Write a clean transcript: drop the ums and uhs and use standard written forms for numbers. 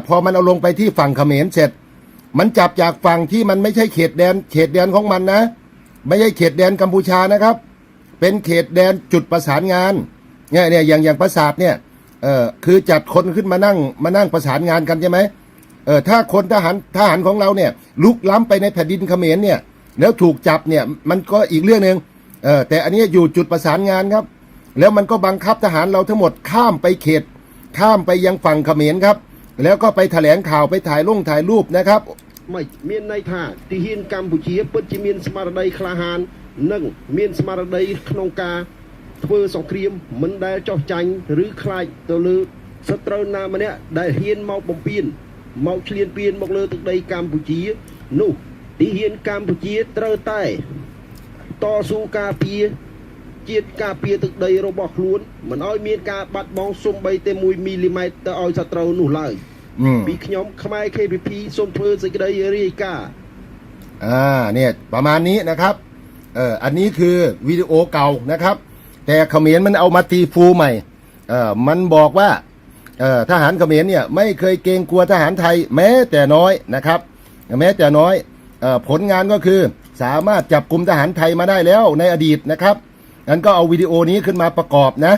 พอมันเอาลงไปที่ฝั่งเขมรเสร็จมันจับจากฝั่งที่มันไม่ใช่เขตแดนของมันนะไม่ใช่เขตแดนกัมพูชานะครับเป็นเขตแดนจุดประสานงานเนี่ยอย่างปราสาทเนี่ยคือจัดคนขึ้นมานั่งประสานงานกันใช่ไหมถ้าคนทหารของเราเนี่ยลุกล้ำไปในแผ่นดินเขมรเนี่ยแล้วถูกจับเนี่ยมันก็อีกเรื่องนึงแต่อันนี้อยู่จุดประสานงานครับแล้วมันก็บังคับทหารเราทั้งหมดข้ามไปยังฝั่งเขมรครับแล้วก็ไปแถลงข่าวไปถ่ายรูปนะครับไม่เมียนในท่าที่เฮียนกัมพูชีเปิดจิมีนสมาร์ดคลาหานนึ่งเมียนสมาร์ดขนงกาเพื่อสงครามมันได้เจ้าจังหรือใครตัวลือสตรนามันเนี่ยได้เฮียนเมาปมปีนเมาเฉลียนปีนบอกเลยตึกใดกัมพูชีนู่ที่เฮียนกัมพูชีเตอร์ใต้ต่อสู้กาเปียจีดกาเปียตึกใดเราบอกล้วนมันอ้อยเมียนกาบัดมองซุ่มใบเตมุยมิลลิเมตรแต่อ้อยสตรนู่เลยปีขยมขมายเคพีพีส้มเพื่อสิกระไดเรียกาเนี่ยประมาณนี้นะครับอันนี้คือวิดีโอเก่านะครับแต่เขมรมันเอามาตีฟูใหม่มันบอกว่าทหารเขมรเนี่ยไม่เคยเกรงกลัวทหารไทยแม้แต่น้อยนะครับแม้แต่น้อยผลงานก็คือสามารถจับกลุ่มทหารไทยมาได้แล้วในอดีตนะครับงั้นก็เอาวิดีโอนี้ขึ้นมาประกอบนะ